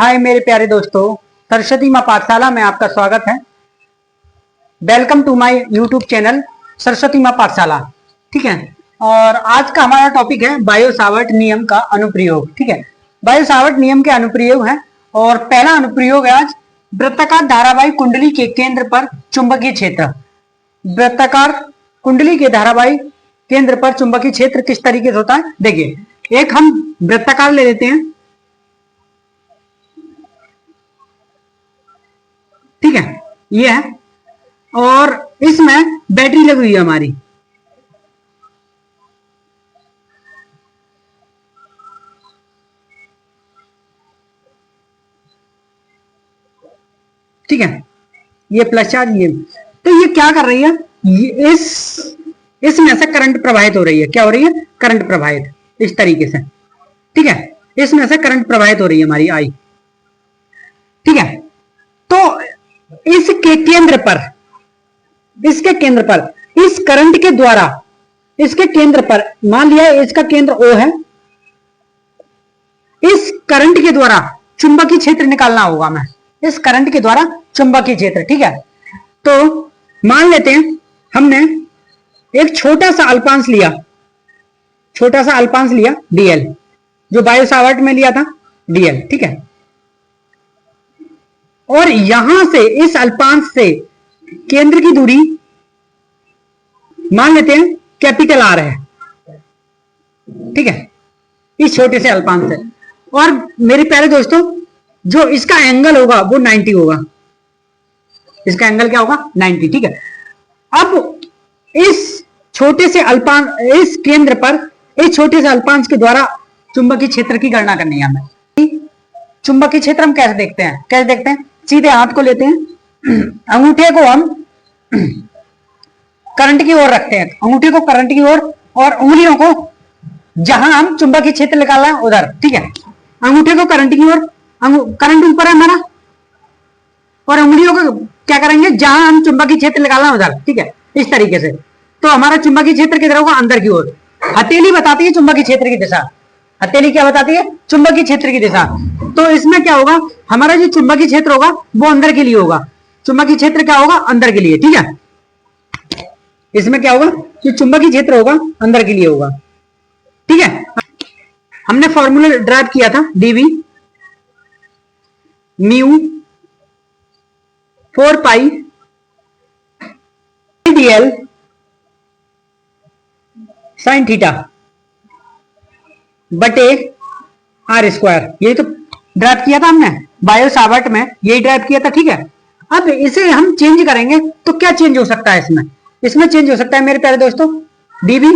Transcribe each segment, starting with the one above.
हाय मेरे प्यारे दोस्तों, सरस्वती मां पाठशाला में आपका स्वागत है। Welcome to my YouTube channel Saraswati मां पाठशाला। ठीक है, और आज का हमारा टॉपिक है बायो सावर्ट नियम का अनुप्रयोग। ठीक है, बायो सावर्ट नियम के अनुप्रयोग है और पहला अनुप्रयोग है आज वृत्ताकार धारावाही कुंडली के केंद्र पर चुंबकीय क्षेत्र। वृत्ताकार कुंडली के धारावाही केंद्र पर चुंबकीय क्षेत्र किस तरीके से होता है, देखिए। एक हम वृत्ताकार ले लेते हैं, ठीक है, ये है, और इसमें बैटरी लगी हुई है हमारी। ठीक है, ये प्लस चार्ज, ये तो ये क्या कर रही है, ये इसमें से करंट प्रवाहित हो रही है। क्या हो रही है? करंट प्रवाहित, इस तरीके से। ठीक है, इसमें से करंट प्रवाहित हो रही है हमारी आई। ठीक है, तो इसके केंद्र पर, इसके केंद्र पर, इस करंट के द्वारा, इसके केंद्र पर, मान लिया इसका केंद्र O है, इस करंट के द्वारा चुंबकीय क्षेत्र निकालना होगा हमें, इस करंट के द्वारा चुंबकीय क्षेत्र। ठीक है, तो मान लेते हैं हमने एक छोटा सा अल्पांश लिया, छोटा सा अल्पांश लिया dl, जो बायो सावर्ट में लिया था dl। ठीक है, और यहां से इस अल्पांश से केंद्र की दूरी मान लेते हैं कैपिटल R है। ठीक है, इस छोटे से अल्पांश से, और मेरे प्यारे दोस्तों जो इसका एंगल होगा वो 90 होगा। इसका एंगल क्या होगा? 90। ठीक है, अब इस छोटे से अल्पांश, इस केंद्र पर इस छोटे से अल्पांश के द्वारा चुंबकीय क्षेत्र की गणना करनी है हमें। चुंबकीय क्षेत्र हम कैसे देखते हैं? कैसे देखते हैं? सीधे हाथ को लेते हैं, अंगूठे को हम करंट की ओर रखते हैं, अंगूठे को करंट की ओर, और उंगलियों को जहां हम चुंबकीय क्षेत्र निकालना है उधर। ठीक है, अंगूठे को करंट की ओर, करंट ऊपर है हमारा, और उंगलियों को क्या करेंगे, जहां हम चुंबकीय क्षेत्र निकालना है उधर। ठीक है, इस तरीके से। तो हमारा चुंबकीय क्षेत्र किधर होगा? अंदर की ओर। हथेली बताती है चुंबकीय क्षेत्र की दिशा। हथेली क्या बताती है? चुंबकीय क्षेत्र की दिशा। तो इसमें क्या होगा, हमारा जो चुंबकीय क्षेत्र होगा वो अंदर के लिए होगा। चुंबकीय क्षेत्र क्या होगा? अंदर के लिए। ठीक है, इसमें क्या होगा, जो चुंबकीय क्षेत्र होगा अंदर के लिए होगा। ठीक है, हमने फॉर्मूला ड्राइव किया था, dv म्यू 4 पाई dl साइन थीटा बटे आर स्क्वायर। यही तो ड्राइव किया था हमने बायो सावर्ट में, यही ड्राइव किया था। ठीक है, अब इसे हम चेंज करेंगे तो क्या चेंज हो सकता है इसमें? इसमें चेंज हो सकता है मेरे प्यारे दोस्तों, dv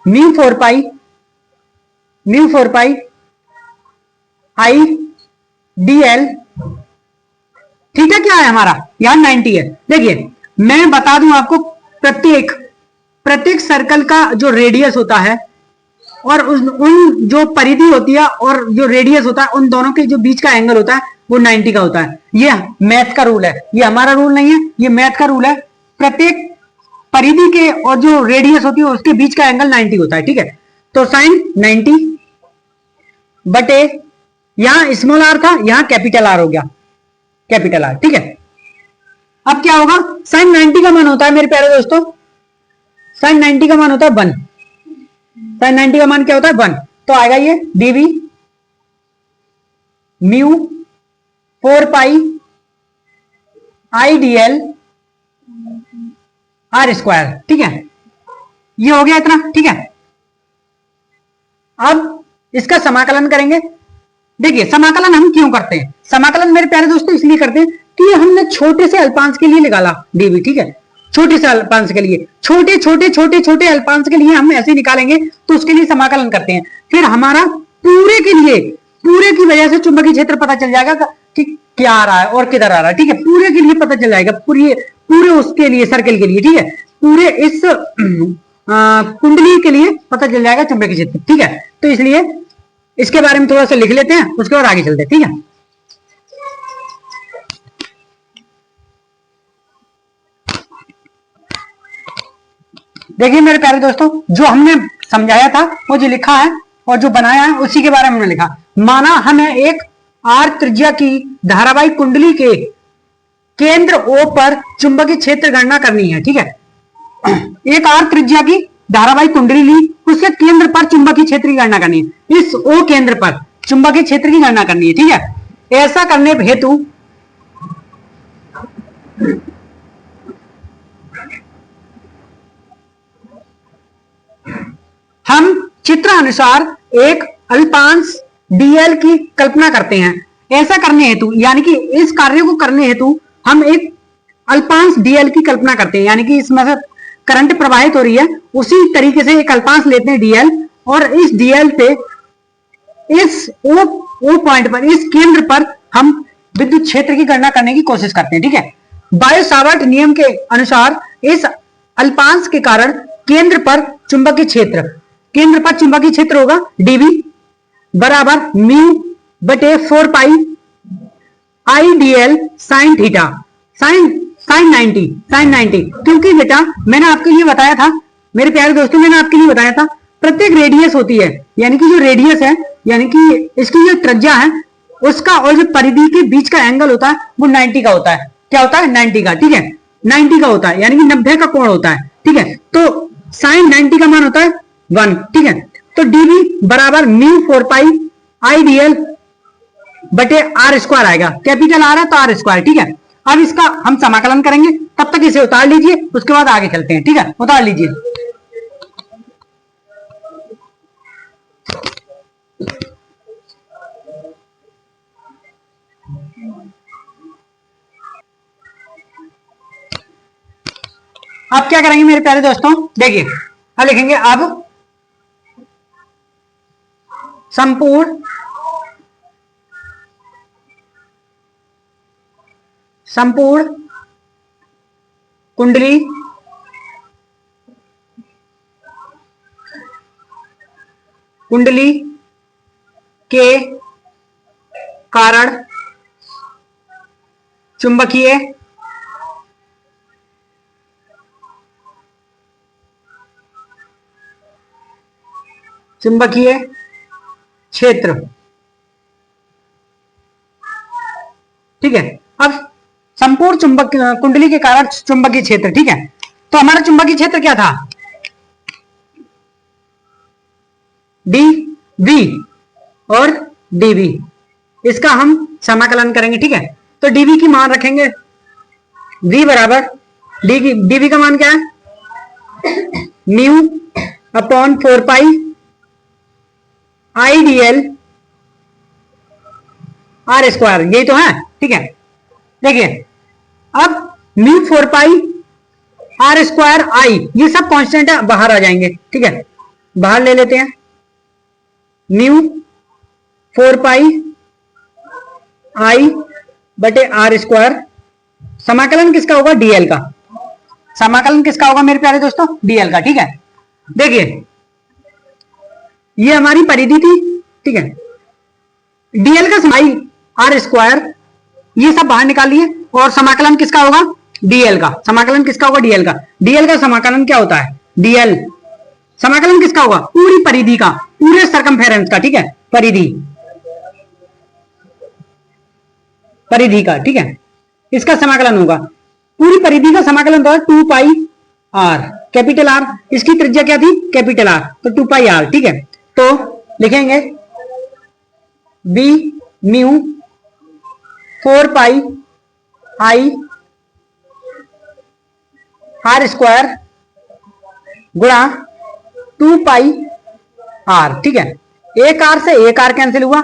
mu 4 pi I dl। Theta क्या है हमारा? यहां 90 है। देखिए मैं बता दूं आपको, प्रत्येक सर्कल का जो रेडियस होता है और उन जो परिधि होती है और जो रेडियस होता है, उन दोनों के जो बीच का एंगल होता है वो 90 का होता है। ये मैथ का रूल है, ये हमारा रूल नहीं है, ये मैथ का रूल है। प्रत्येक परिधि के और जो रेडियस होती है उसके बीच का एंगल 90 होता है। ठीक है, तो साइन 90 बटे, यहां स्मॉल आर था, यहां कैपिटल आर हो गया, कैपिटल आर। ठीक है, अब क्या होगा, साइन 90 का मान होता है मेरे प्यारे दोस्तों, साइन 90 का मान होता है 1। साइन 90 का मान क्या होता है? 1। तो आएगा ये dv mu 4 pi I dl R square. ठीक है, ये हो गया इतना। ठीक है, अब इसका समाकलन करेंगे। देखिए समाकलन हम क्यों करते हैं? समाकलन मेरे प्यारे दोस्तों इसलिए करते हैं कि हमने छोटे से अल्पांश के लिए निकाला dv। ठीक है, छोटे से अल्पांश के लिए, छोटे छोटे छोटे छोटे अल्पांश के लिए हम ऐसे निकालेंगे तो उसके लिए समाकलन करते हैं। फिर हमारा पूरे के लिए, पूरे की वजह से चुंबकीय क्षेत्र पता चल जाएगा कि क्या आ रहा है और किधर आ रहा है। ठीक है, पूरे के लिए पता चल जाएगा, पूरे उसके लिए, सर्कल के लिए। ठीक है, पूरे इस कुंडली के लिए पता चल जाएगा चुंबकीय क्षेत्र। ठीक है, तो इसलिए इसके बारे में थोड़ा सा लिख लेते हैं, उसके बाद आगे चलते हैं। ठीक है, देखिए मेरे प्यारे दोस्तों, जो हमने समझाया था वो जो लिखा है और जो बनाया है उसी के बारे में हमने लिखा। माना हमें एक आर त्रिज्या की धारावाहिक कुंडली के केंद्र O पर चुंबकीय क्षेत्र गणना करनी है। ठीक है, एक आर त्रिज्या की धारावाहिक कुंडली ली, उसके केंद्र पर चुंबकीय क्षेत्र की गणना करनी है। इस O केंद्र पर चुंबकीय क्षेत्र की गणना करनी है। ठीक है, ऐसा करने हेतु हम चित्र अनुसार एक अल्पांश dl की कल्पना करते हैं। ऐसा करने हेतु यानी कि इस कार्य को करने हेतु हम एक अल्पांश dl की कल्पना करते हैं, यानी कि इसमें से करंट प्रवाहित हो रही है, उसी तरीके से एक अल्पांश लेते हैं dl, और इस dl पे इस O पॉइंट पर, इस केंद्र पर हम विद्युत क्षेत्र की गणना करने की कोशिश करते हैं। ठीक है, बायो-सावर्ट नियम के अनुसार इस अल्पांश के कारण केंद्र पर चुंबकीय क्षेत्र होगा dv बराबर म्यू बटे 4 pi I dl sine theta, sign 90, क्योंकि बेटा मैंने आपके लिए बताया था, मेरे प्यारे दोस्तों, मैंने आपके लिए बताया था प्रत्येक रेडियस होती है, यानी कि जो रेडियस है, यानी कि इसकी जो त्रिज्या है, उसका और जो परिधि के बीच का एंगल होता है वो 90 का होता है। क्या होता है? 90 का। ठीक है, 90 का होता है, यानी कि 90 का कोण होता है। ठीक है, तो साइन 90 का मान होता है 1। ठीक है, तो dv बराबर म्यू 4 पाई आई dl बटे आर स्क्वायर आएगा, कैपिटल आर है तो आर स्क्वायर। ठीक है, अब इसका हम समाकलन करेंगे, तब तक इसे उतार लीजिए, उसके बाद आगे चलते हैं। ठीक है, उतार लीजिए। अब क्या करेंगे मेरे प्यारे दोस्तों, देखिए, अब लिखेंगे अब संपूर्ण कुंडली के कारण चुंबकीय क्षेत्र। ठीक है, अब संपूर्ण चुंबक कुंडली के कारण चुंबकीय क्षेत्र। ठीक है, तो हमारा चुंबकीय क्षेत्र क्या था? dv और dv, इसका हम समाकलन करेंगे। ठीक है, तो dv की मान रखेंगे v बराबर dv का मान क्या है? Mu upon 4 pi I dl R square, यही तो है। ठीक है, देखिए, अब mu 4 pi R square I, ये सब कांस्टेंट है, बाहर आ जाएंगे। ठीक है, बाहर ले लेते हैं। म्यू 4 पाई आई बटे आर स्क्वायर, समाकलन किसका होगा? dl का। समाकलन किसका होगा मेरे प्यारे दोस्तों? dl का। ठीक है, देखिए, ये हमारी परिधि थी। ठीक है, dl का समाई आर स्क्वायर, ये सब बाहर निकालिए, और समाकलन किसका होगा? dl का। समाकलन किसका होगा? dl का। dl का समाकलन क्या होता है? dl समाकलन किसका होगा? पूरी परिधि का, पूरे सरकमफेरेंस का। ठीक है, परिधि का। ठीक है, इसका समाकलन होगा, पूरी परिधि का समाकलन होगा 2 पाई आर, कैपिटल आर, इसकी त्रिज्या क्या थी? कैपिटल आर, तो 2 पाई आर। ठीक है, तो लिखेंगे b mu 4 pi I R square गुणा 2 पाई आर। ठीक है, एक आर से एक आर कैंसिल हुआ,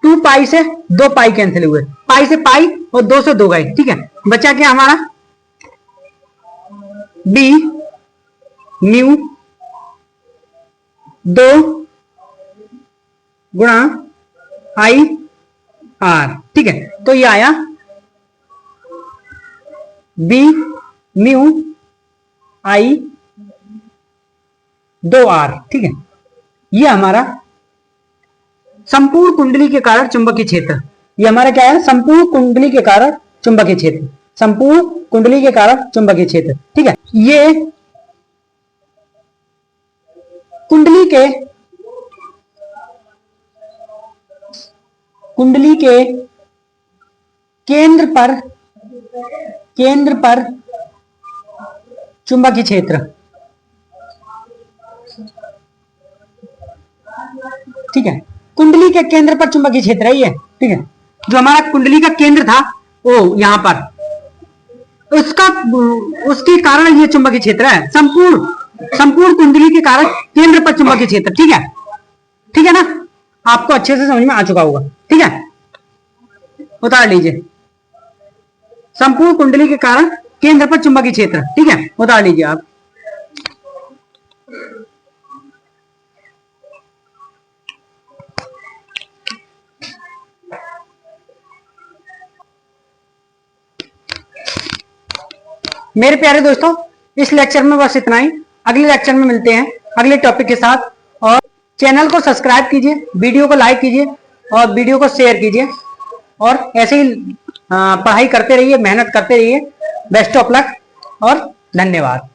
2 पाई से 2 पाई कैंसिल हुए, पाई से पाई और 2 से 2 गए। ठीक है, बचा क्या हमारा? b म्यू 2 गुणा आई आर। ठीक है, तो ये आया b म्यू आई 2r। ठीक है, ये हमारा संपूर्ण कुंडली के कारण चुंबकीय क्षेत्र, ये हमारा क्या है? संपूर्ण कुंडली के कारण चुंबकीय क्षेत्र, संपूर्ण कुंडली के कारण चुंबकीय क्षेत्र। ठीक है, ये कुंडली के केंद्र पर चुंबकीय क्षेत्र, ठीक है। कुंडली के केंद्र पर चुंबकीय क्षेत्र है ये, ठीक है। जो हमारा कुंडली का केंद्र था वो यहां पर, उसके कारण ये चुंबकीय क्षेत्र है। संपूर्ण कुंडली के कारण केंद्र पर चुंबकीय क्षेत्र, ठीक है। ठीक है ना, आपको अच्छे से समझ में आ चुका होगा, ठीक है। उतार लीजिए, संपूर्ण कुंडली के कारण केंद्र पर चुंबकीय क्षेत्र, ठीक है। उतार लीजिए आप। मेरे प्यारे दोस्तों, इस लेक्चर में बस इतना ही। अगले लेक्चर में मिलते हैं अगले टॉपिक के साथ। और चैनल को सब्सक्राइब कीजिए, वीडियो को लाइक कीजिए और वीडियो को शेयर कीजिए। और ऐसे ही पढ़ाई करते रहिए, मेहनत करते रहिए। बेस्ट ऑफ लक और धन्यवाद।